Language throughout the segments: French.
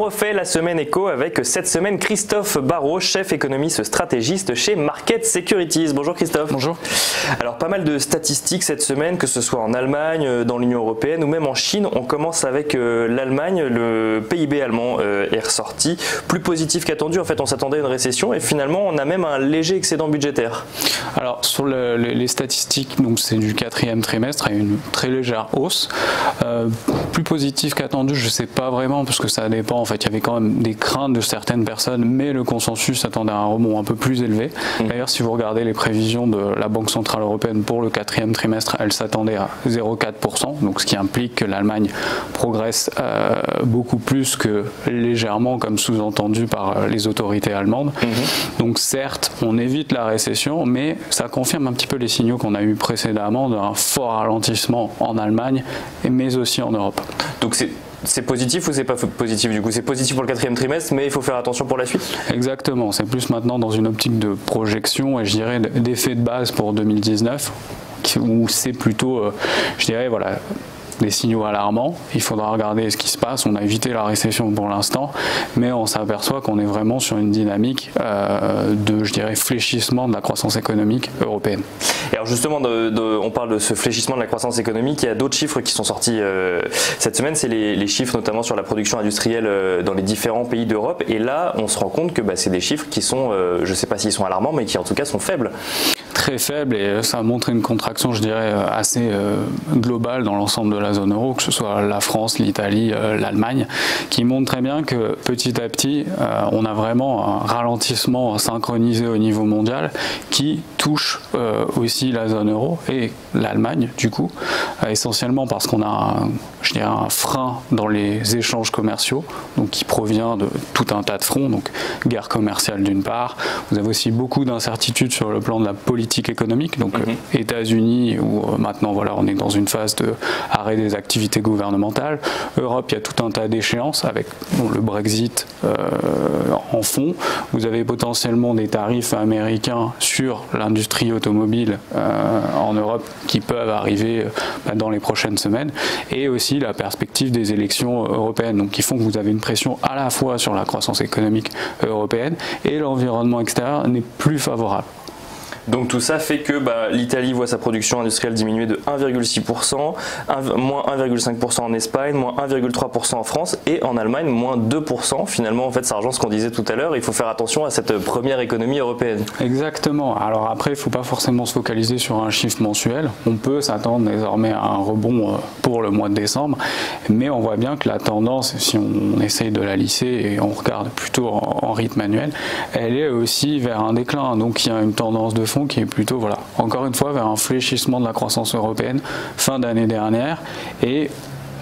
refait la semaine éco avec cette semaine Christophe Barraud, chef économiste stratégiste chez Market Securities. Bonjour Christophe. Bonjour. Alors pas mal de statistiques cette semaine, que ce soit en Allemagne, dans l'Union Européenne ou même en Chine. On commence avec l'Allemagne. Le PIB allemand est ressorti plus positif qu'attendu. En fait, on s'attendait à une récession et finalement on a même un léger excédent budgétaire. Alors sur les statistiques, donc c'est du quatrième trimestre, il y a une très légère hausse. Plus positif qu'attendu, je ne sais pas vraiment parce que ça dépend. En fait, il y avait quand même des craintes de certaines personnes, mais le consensus attendait un rebond un peu plus élevé. D'ailleurs, si vous regardez les prévisions de la Banque Centrale Européenne pour le quatrième trimestre, elle s'attendait à 0,4%, donc ce qui implique que l'Allemagne progresse beaucoup plus que légèrement, comme sous-entendu par les autorités allemandes. Donc certes, on évite la récession, mais ça confirme un petit peu les signaux qu'on a eu précédemment d'un fort ralentissement en Allemagne, mais aussi en Europe. Donc c'est positif ou c'est pas positif du coup? C'est positif pour le quatrième trimestre, mais il faut faire attention pour la suite? Exactement, c'est plus maintenant dans une optique de projection et je dirais d'effet de base pour 2019, où c'est plutôt, je dirais, voilà, des signaux alarmants. Il faudra regarder ce qui se passe. On a évité la récession pour l'instant, mais on s'aperçoit qu'on est vraiment sur une dynamique de, je dirais, fléchissement de la croissance économique européenne. Et alors justement, on parle de ce fléchissement de la croissance économique. Il y a d'autres chiffres qui sont sortis cette semaine. C'est les chiffres notamment sur la production industrielle dans les différents pays d'Europe. Et là, on se rend compte que c'est des chiffres qui sont, je ne sais pas s'ils sont alarmants, mais qui en tout cas sont faibles. Très faible, et ça a montré une contraction, je dirais, assez globale dans l'ensemble de la zone euro, que ce soit la France, l'Italie, l'Allemagne, qui montre très bien que petit à petit, on a vraiment un ralentissement synchronisé au niveau mondial qui touche aussi la zone euro et l'Allemagne, du coup, essentiellement parce qu'on a un frein dans les échanges commerciaux, donc qui provient de tout un tas de fronts, donc guerre commerciale d'une part. Vous avez aussi beaucoup d'incertitudes sur le plan de la politique économique, donc États-Unis où maintenant voilà, on est dans une phase de arrêt des activités gouvernementales. Europe, il y a tout un tas d'échéances avec le Brexit en fond. Vous avez potentiellement des tarifs américains sur l'industrie automobile en Europe qui peuvent arriver dans les prochaines semaines, et aussi la perspective des élections européennes, donc qui font que vous avez une pression à la fois sur la croissance économique européenne et l'environnement extérieur n'est plus favorable. Donc tout ça fait que l'Italie voit sa production industrielle diminuer de 1,6%, moins 1,5% en Espagne, moins 1,3% en France, et en Allemagne, moins 2%. Finalement, en fait, ça rejoint ce qu'on disait tout à l'heure, il faut faire attention à cette première économie européenne. Exactement. Alors après, il ne faut pas forcément se focaliser sur un chiffre mensuel. On peut s'attendre désormais à un rebond pour le mois de décembre, mais on voit bien que la tendance, si on essaye de la lisser et on regarde plutôt en rythme annuel, elle est aussi vers un déclin. Donc il y a une tendance de fond qui est plutôt, voilà, encore une fois, vers un fléchissement de la croissance européenne fin d'année dernière, et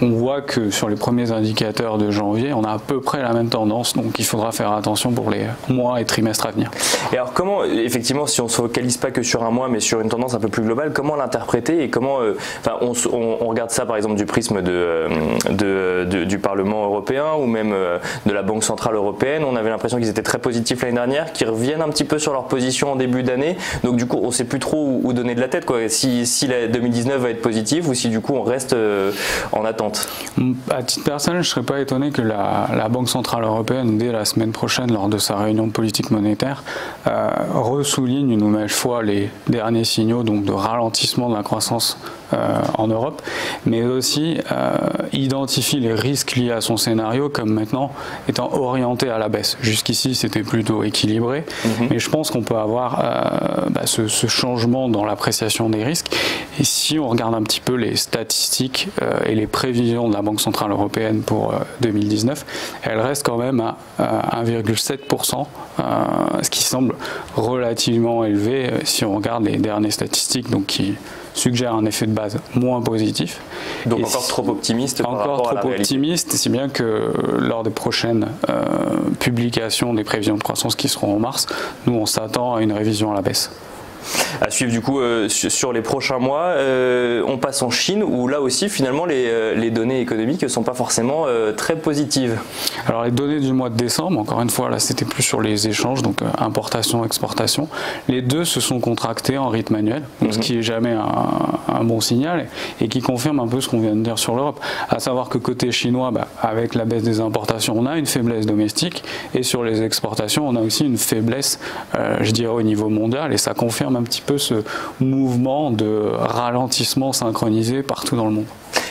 on voit que sur les premiers indicateurs de janvier, on a à peu près la même tendance, donc il faudra faire attention pour les mois et trimestres à venir. Et alors comment, effectivement, si on ne se focalise pas que sur un mois, mais sur une tendance un peu plus globale, comment l'interpréter et comment, on regarde ça par exemple du prisme du Parlement européen ou même de la Banque Centrale Européenne. On avait l'impression qu'ils étaient très positifs l'année dernière, qu'ils reviennent un petit peu sur leur position en début d'année, donc du coup on ne sait plus trop où donner de la tête, quoi. Si la 2019 va être positive ou si du coup on reste en attente. À titre personnel, je ne serais pas étonné que la Banque Centrale Européenne, dès la semaine prochaine, lors de sa réunion de politique monétaire, ressouligne une nouvelle fois les derniers signaux donc, de ralentissement de la croissance en Europe, mais aussi identifie les risques liés à son scénario comme maintenant étant orienté à la baisse. Jusqu'ici, c'était plutôt équilibré, mais je pense qu'on peut avoir ce changement dans l'appréciation des risques. Et si on regarde un petit peu les statistiques et les prévisions de la Banque Centrale Européenne pour 2019, elle reste quand même à 1,7%, ce qui semble relativement élevé si on regarde les dernières statistiques, donc qui suggère un effet de base moins positif. Donc et encore trop optimiste par rapport à la réalité. Encore trop optimiste, si bien que lors des prochaines publications des prévisions de croissance qui seront en mars, nous on s'attend à une révision à la baisse. À suivre du coup sur les prochains mois. On passe en Chine où là aussi finalement les données économiques ne sont pas forcément très positives. Alors les données du mois de décembre, encore une fois là c'était plus sur les échanges, donc importation, exportation. Les deux se sont contractés en rythme annuel, ce qui est jamais un bon signal et qui confirme un peu ce qu'on vient de dire sur l'Europe. À savoir que côté chinois, avec la baisse des importations, on a une faiblesse domestique et sur les exportations, on a aussi une faiblesse, je dirais au niveau mondial et ça confirme un petit peu ce mouvement de ralentissement synchronisé partout dans le monde.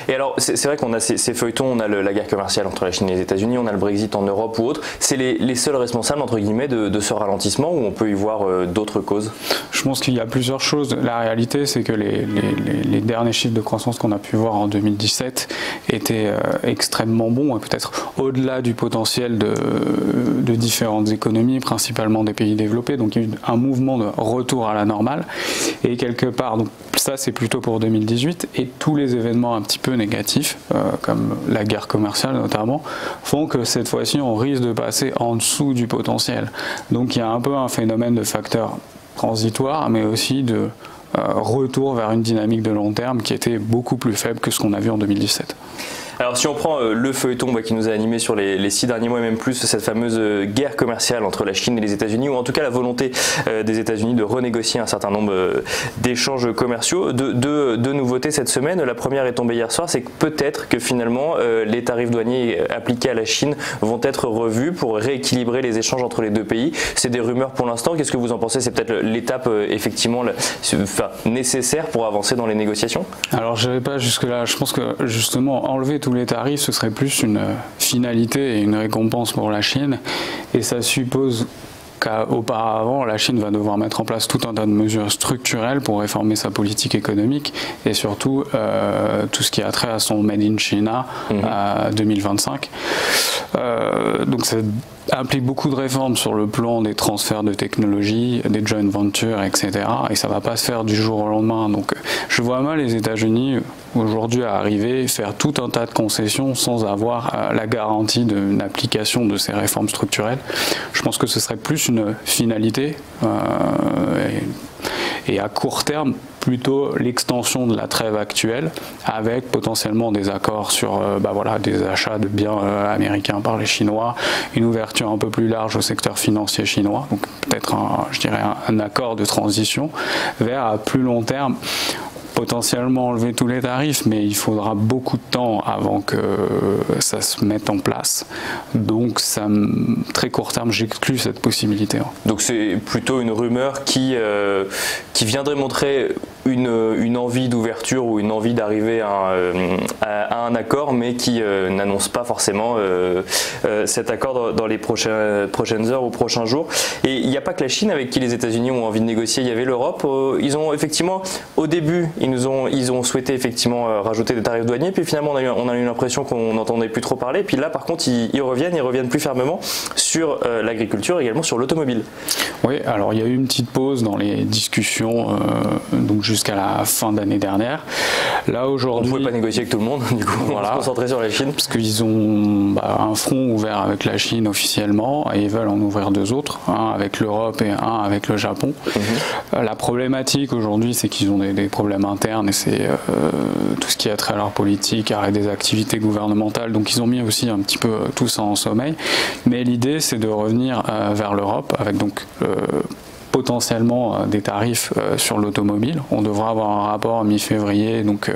Et alors, c'est vrai qu'on a ces feuilletons, on a la guerre commerciale entre la Chine et les États-Unis, on a le Brexit en Europe ou autre. C'est les seuls responsables, entre guillemets, de ce ralentissement ou on peut y voir d'autres causes? Je pense qu'il y a plusieurs choses. La réalité, c'est que les derniers chiffres de croissance qu'on a pu voir en 2017 étaient extrêmement bons et peut-être au-delà du potentiel de différentes économies, principalement des pays développés. Donc il y a eu un mouvement de retour à la normale. Et quelque part, donc ça c'est plutôt pour 2018, et tous les événements un petit peu négatifs, comme la guerre commerciale notamment, font que cette fois-ci on risque de passer en dessous du potentiel. Donc il y a un peu un phénomène de facteur transitoire, mais aussi de retour vers une dynamique de long terme qui était beaucoup plus faible que ce qu'on a vu en 2017. Alors si on prend le feuilleton qui nous a animé sur les 6 derniers mois et même plus, cette fameuse guerre commerciale entre la Chine et les États-Unis, ou en tout cas la volonté des États-Unis de renégocier un certain nombre d'échanges commerciaux, deux nouveautés cette semaine. La première est tombée hier soir, c'est que peut-être que finalement les tarifs douaniers appliqués à la Chine vont être revus pour rééquilibrer les échanges entre les deux pays. C'est des rumeurs pour l'instant, qu'est-ce que vous en pensez? C'est peut-être l'étape effectivement nécessaire pour avancer dans les négociations? Alors je n'irai pas jusque-là, je pense que justement enlever tous les tarifs, ce serait plus une finalité et une récompense pour la Chine, et ça suppose qu'auparavant la Chine va devoir mettre en place tout un tas de mesures structurelles pour réformer sa politique économique et surtout tout ce qui a trait à son Made in China à 2025. Donc ça implique beaucoup de réformes sur le plan des transferts de technologie, des joint ventures, etc. Et ça ne va pas se faire du jour au lendemain. Donc je vois mal les États-Unis aujourd'hui à arriver, faire tout un tas de concessions sans avoir la garantie d'une application de ces réformes structurelles. Je pense que ce serait plus une finalité et à court terme plutôt l'extension de la trêve actuelle avec potentiellement des accords sur des achats de biens américains par les Chinois, une ouverture un peu plus large au secteur financier chinois, donc peut-être un accord de transition vers à plus long terme potentiellement enlever tous les tarifs, mais il faudra beaucoup de temps avant que ça se mette en place. Donc, très court terme, j'exclus cette possibilité. Donc, c'est plutôt une rumeur qui viendrait montrer une envie d'ouverture ou une envie d'arriver à un accord, mais qui n'annonce pas forcément cet accord dans les prochaines heures ou prochains jours. Et il n'y a pas que la Chine avec qui les États-Unis ont envie de négocier, il y avait l'Europe. Ils ont effectivement, au début, ils ont souhaité effectivement rajouter des tarifs douaniers, puis finalement on a eu l'impression qu'on n'entendait plus trop parler, puis là par contre ils reviennent plus fermement sur l'agriculture et également sur l'automobile. Oui, alors il y a eu une petite pause dans les discussions donc jusqu'à la fin d'année dernière. Là aujourd'hui, on ne pouvait pas négocier avec tout le monde, du coup on se concentrait sur la Chine. Parce qu'ils ont un front ouvert avec la Chine officiellement et ils veulent en ouvrir deux autres, un avec l'Europe et un avec le Japon. La problématique aujourd'hui, c'est qu'ils ont des problèmes internes et c'est tout ce qui a trait à leur politique, arrêt des activités gouvernementales. Donc ils ont mis aussi un petit peu tout ça en sommeil. Mais l'idée, c'est de revenir vers l'Europe avec donc potentiellement des tarifs sur l'automobile. On devra avoir un rapport mi-février donc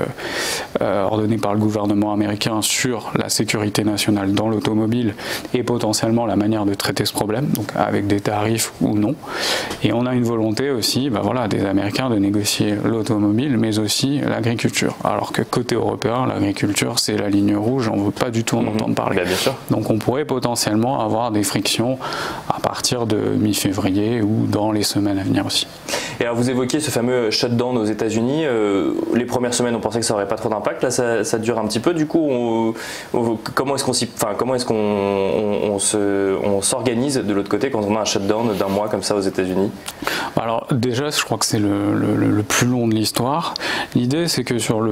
ordonné par le gouvernement américain sur la sécurité nationale dans l'automobile et potentiellement la manière de traiter ce problème, donc avec des tarifs ou non. Et on a une volonté aussi des Américains de négocier l'automobile mais aussi l'agriculture. Alors que côté européen, l'agriculture c'est la ligne rouge, on ne veut pas du tout en entendre parler. Bien sûr. Donc on pourrait potentiellement avoir des frictions à partir de mi-février ou dans les semaines à venir aussi. Et alors vous évoquiez ce fameux shutdown aux États-Unis. Les premières semaines, on pensait que ça n'aurait pas trop d'impact. Là, ça dure un petit peu. Du coup, comment est-ce qu'on s'organise de l'autre côté quand on a un shutdown d'un mois comme ça aux États-Unis? Alors déjà, je crois que c'est le plus long de l'histoire. L'idée, c'est que sur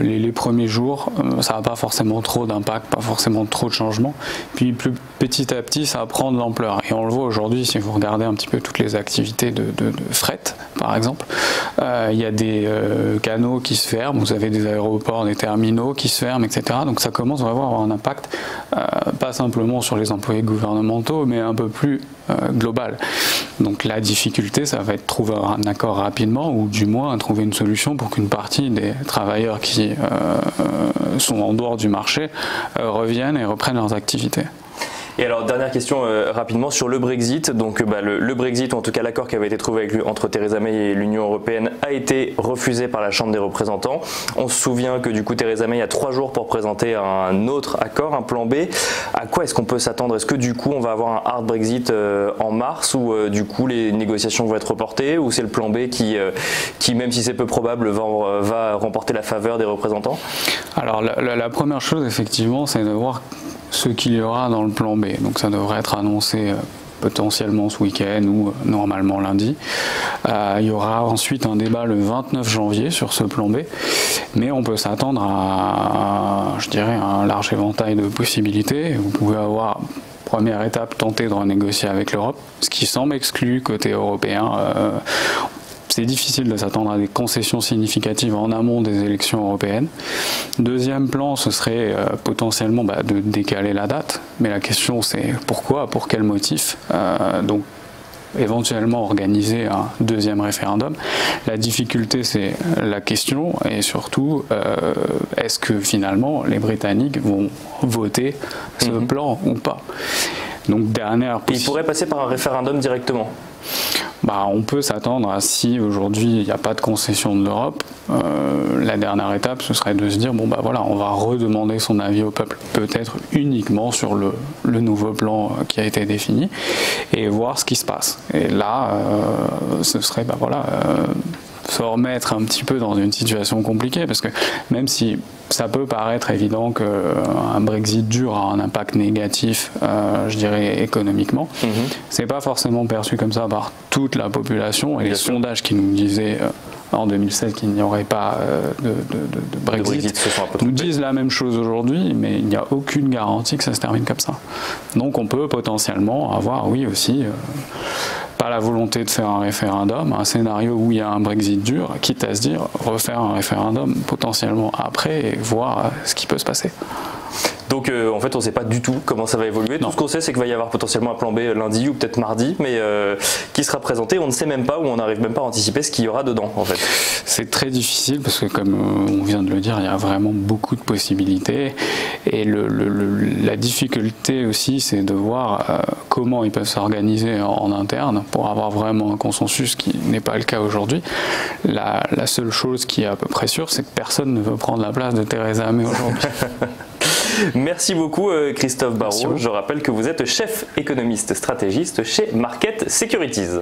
les premiers jours, ça n'a pas forcément trop d'impact, pas forcément trop de changements. Puis petit à petit, ça prend de l'ampleur. Et on le voit aujourd'hui, si vous regardez un petit peu toutes les activités de fret, par exemple, il y a des canaux qui se ferment, vous avez des aéroports, des terminaux qui se ferment, etc. Donc ça commence vraiment à avoir un impact, pas simplement sur les employés gouvernementaux, mais un peu plus global. Donc la difficulté, ça va être de trouver un accord rapidement, ou du moins trouver une solution pour qu'une partie des travailleurs qui sont en dehors du marché reviennent et reprennent leurs activités. Et alors, dernière question rapidement sur le Brexit. Donc le Brexit, ou en tout cas l'accord qui avait été trouvé entre Theresa May et l'Union européenne, a été refusé par la Chambre des représentants. On se souvient que du coup Theresa May a 3 jours pour présenter un autre accord, un plan B. À quoi est-ce qu'on peut s'attendre? Est-ce que du coup on va avoir un hard Brexit en mars, ou du coup les négociations vont être reportées, ou c'est le plan B qui même si c'est peu probable, va remporter la faveur des représentants? Alors la première chose, effectivement, c'est de voir ce qu'il y aura dans le plan B. Donc ça devrait être annoncé potentiellement ce week-end ou normalement lundi. Il y aura ensuite un débat le 29 janvier sur ce plan B, mais on peut s'attendre à, je dirais, un large éventail de possibilités. Vous pouvez avoir, première étape, tenter de renégocier avec l'Europe, ce qui semble exclu côté européen. C'est difficile de s'attendre à des concessions significatives en amont des élections européennes. Deuxième plan, ce serait potentiellement de décaler la date. Mais la question, c'est pourquoi, pour quel motif. Donc, éventuellement organiser un deuxième référendum. La difficulté, c'est la question, et surtout, est-ce que finalement les Britanniques vont voter ce plan ou pas? Donc, dernière possibilité. Il pourrait passer par un référendum directement. On peut s'attendre à, si aujourd'hui il n'y a pas de concession de l'Europe, la dernière étape, ce serait de se dire, voilà, on va redemander son avis au peuple, peut-être uniquement sur le nouveau plan qui a été défini, et voir ce qui se passe. Et là, ce serait, se remettre un petit peu dans une situation compliquée, parce que même si ça peut paraître évident qu'un Brexit dur a un impact négatif, je dirais économiquement, c'est pas forcément perçu comme ça par toute la population, et les sondages qui nous disaient en 2007 qu'il n'y aurait pas de Brexit nous disent la même chose aujourd'hui, mais il n'y a aucune garantie que ça se termine comme ça. Donc on peut potentiellement avoir, oui aussi, pas la volonté de faire un référendum, un scénario où il y a un Brexit dur, quitte à se dire refaire un référendum potentiellement après et voir ce qui peut se passer. Donc en fait on ne sait pas du tout comment ça va évoluer. Tout ce qu'on sait, c'est qu'il va y avoir potentiellement un plan B lundi ou peut-être mardi, mais qui sera présenté. On ne sait même pas, ou on n'arrive même pas à anticiper ce qu'il y aura dedans en fait. C'est très difficile parce que, comme on vient de le dire, il y a vraiment beaucoup de possibilités, et la difficulté aussi, c'est de voir comment ils peuvent s'organiser en interne pour avoir vraiment un consensus, ce qui n'est pas le cas aujourd'hui. La seule chose qui est à peu près sûre, c'est que personne ne veut prendre la place de Theresa May aujourd'hui. Merci beaucoup Christophe Barraud. Je rappelle que vous êtes chef économiste stratégiste chez Market Securities.